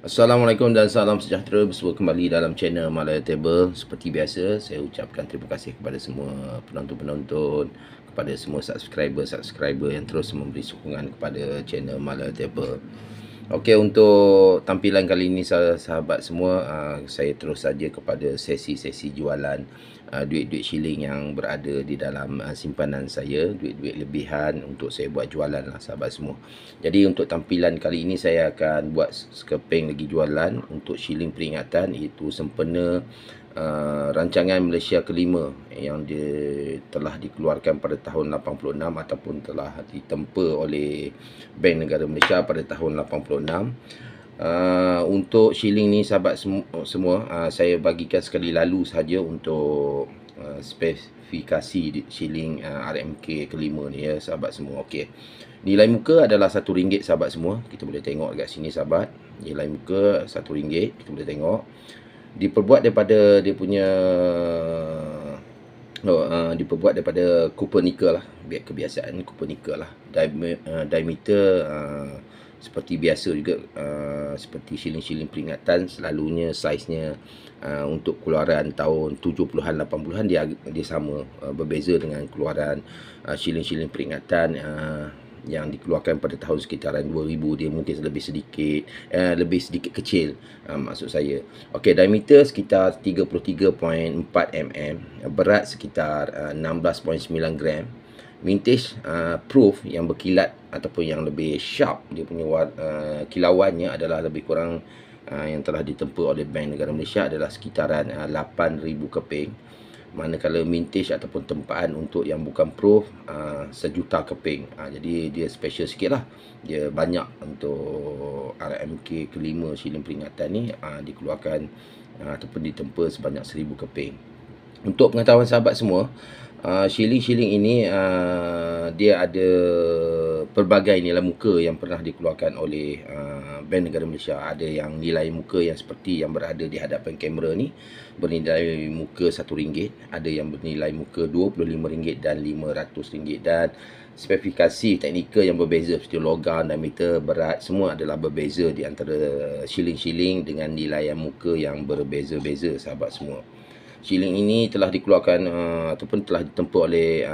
Assalamualaikum dan salam sejahtera. Bersua kembali dalam channel Malaya Table. Seperti biasa, saya ucapkan terima kasih kepada semua penonton-penonton, kepada semua subscriber yang terus memberi sokongan kepada channel Malaya Table. Okey, untuk tampilan kali ini sahabat semua, saya terus saja kepada sesi-sesi jualan duit-duit shilling yang berada di dalam simpanan saya, duit-duit lebihan untuk saya buat jualan lah sahabat semua. Jadi untuk tampilan kali ini saya akan buat sekeping lagi jualan untuk shilling peringatan, iaitu sempena rancangan Malaysia kelima yang telah dikeluarkan pada tahun 86 ataupun telah ditempa oleh Bank Negara Malaysia pada tahun 86. Untuk shilling ni sahabat semua, saya bagikan sekali lalu saja untuk spesifikasi shilling RMK kelima ni ya sahabat semua. Okey. Nilai muka adalah RM1 sahabat semua. Kita boleh tengok dekat sini sahabat. Nilai muka RM1, kita boleh tengok. Diperbuat daripada dia punya diperbuat daripada copper nickel lah. Kebiasaan copper nickel lah. Diameter seperti biasa juga, seperti shilling-shilling peringatan, selalunya saiznya untuk keluaran tahun 70-an 80-an dia sama, berbeza dengan keluaran shilling-shilling peringatan yang dikeluarkan pada tahun sekitaran 2000. Dia mungkin lebih sedikit kecil, maksud saya. Okey, diameter sekitar 33.4 mm, berat sekitar 16.9 gram. Vintage proof yang berkilat ataupun yang lebih sharp, dia punya kilauannya adalah lebih kurang yang telah ditempa oleh Bank Negara Malaysia adalah sekitaran 8,000 keping. Manakala vintage ataupun tempaan untuk yang bukan proof 1,000,000 keping. Jadi dia special sikit lah. Dia banyak untuk RMK kelima shilling peringatan ni dikeluarkan ataupun ditempa sebanyak 1,000 keping. Untuk pengetahuan sahabat semua, shilling-shilling ini dia ada pelbagai nilai muka yang pernah dikeluarkan oleh Bank Negara Malaysia. Ada yang nilai muka yang seperti yang berada di hadapan kamera ni, bernilai muka RM1. Ada yang bernilai muka RM25 dan RM500. Dan spesifikasi teknikal yang berbeza seperti logam, diameter, berat, semua adalah berbeza di antara shilling-shilling dengan nilai muka yang berbeza-beza sahabat semua. Shilling ini telah dikeluarkan ataupun telah ditempa oleh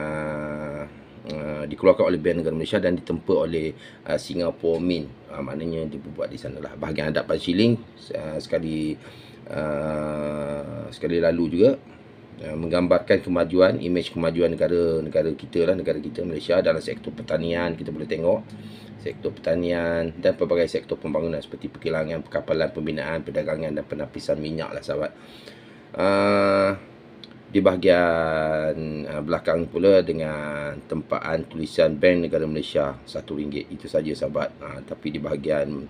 dikeluarkan oleh Bank Negara Malaysia dan ditempa oleh Singapore Mint. Maknanya dibuat di sanalah. Bahagian hadapan shilling sekali lalu juga menggambarkan kemajuan, imej kemajuan negara kita Malaysia dalam sektor pertanian. Kita boleh tengok sektor pertanian dan pelbagai sektor pembangunan seperti perkilangan, perkapalan, pembinaan, perdagangan dan penapisan minyak lah sahabat. Di bahagian belakang pula dengan tempaan tulisan Bank Negara Malaysia RM1. Itu saja sahabat. Tapi di bahagian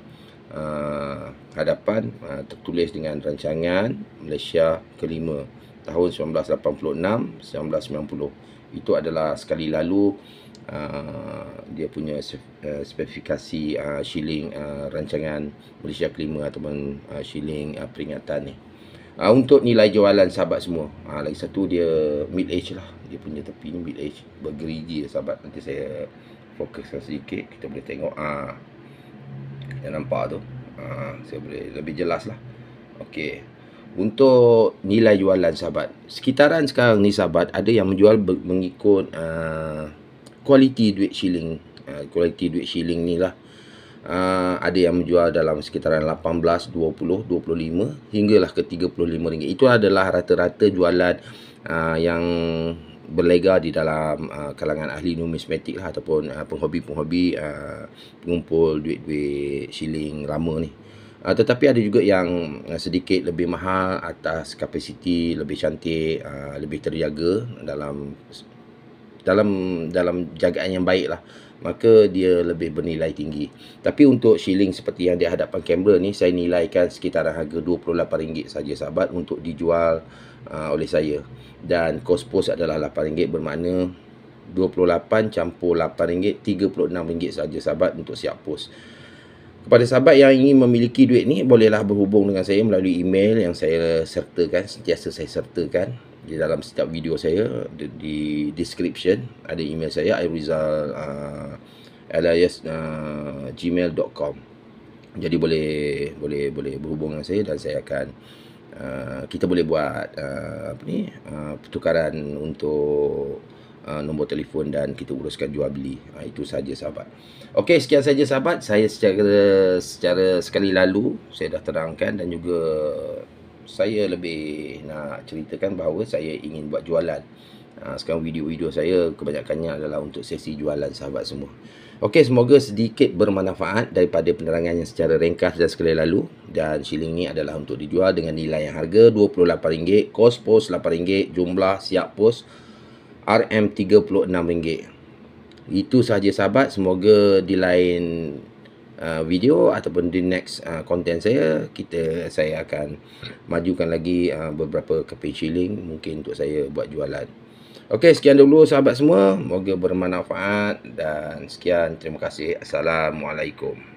hadapan tertulis dengan rancangan Malaysia kelima tahun 1986-1990. Itu adalah sekali lalu dia punya spesifikasi shilling rancangan Malaysia kelima ataupun shilling peringatan ni. Untuk nilai jualan sahabat semua, lagi satu dia mid age lah. Dia punya tepi ni mid age, bergerigi sahabat. Nanti saya fokuskan sedikit, kita boleh tengok yang nampak tu. Saya boleh lebih jelas lah. Okey, untuk nilai jualan sahabat, sekitaran sekarang ni sahabat, ada yang menjual mengikut kualiti duit shilling. Kualiti duit shilling ni lah. Ada yang menjual dalam sekitaran 18, 20, 25 hinggalah ke RM35. Itu adalah rata-rata jualan yang berlega di dalam kalangan ahli numismatik lah, ataupun penghobi-penghobi pengumpul duit-duit shilling lama ni. Tetapi ada juga yang sedikit lebih mahal, atas kapasiti, lebih cantik, lebih terjaga dalam jagaan yang baik lah, maka dia lebih bernilai tinggi. Tapi untuk shilling seperti yang di hadapan kamera ni, saya nilaikan sekitaran harga RM28 saja sahabat untuk dijual oleh saya. Dan kos pos adalah RM8, bermakna 28 campur RM8, RM36 saja sahabat untuk siap pos. Kepada sahabat yang ingin memiliki duit ni, bolehlah berhubung dengan saya melalui email yang saya sertakan, sentiasa saya sertakan di dalam setiap video saya. Di description ada email saya, airizal@gmail.com. Jadi boleh berhubung dengan saya dan saya akan kita boleh buat pertukaran untuk nombor telefon dan kita uruskan jual beli. Itu saja sahabat. Okey, sekian saja sahabat. Saya secara sekali lalu saya dah terangkan dan juga saya lebih nak ceritakan bahawa saya ingin buat jualan. Sekarang video-video saya kebanyakannya adalah untuk sesi jualan sahabat semua. Okey, semoga sedikit bermanfaat daripada penerangan yang secara ringkas dan sekali lalu. Dan shilling ni adalah untuk dijual dengan nilai yang harga RM28, kos pos RM8, jumlah siap pos RM36. Itu sahaja sahabat. Semoga di lain video ataupun di next konten saya akan majukan lagi beberapa keping shilling mungkin untuk saya buat jualan. Okey, sekian dulu sahabat semua. Semoga bermanfaat dan sekian. Terima kasih. Assalamualaikum.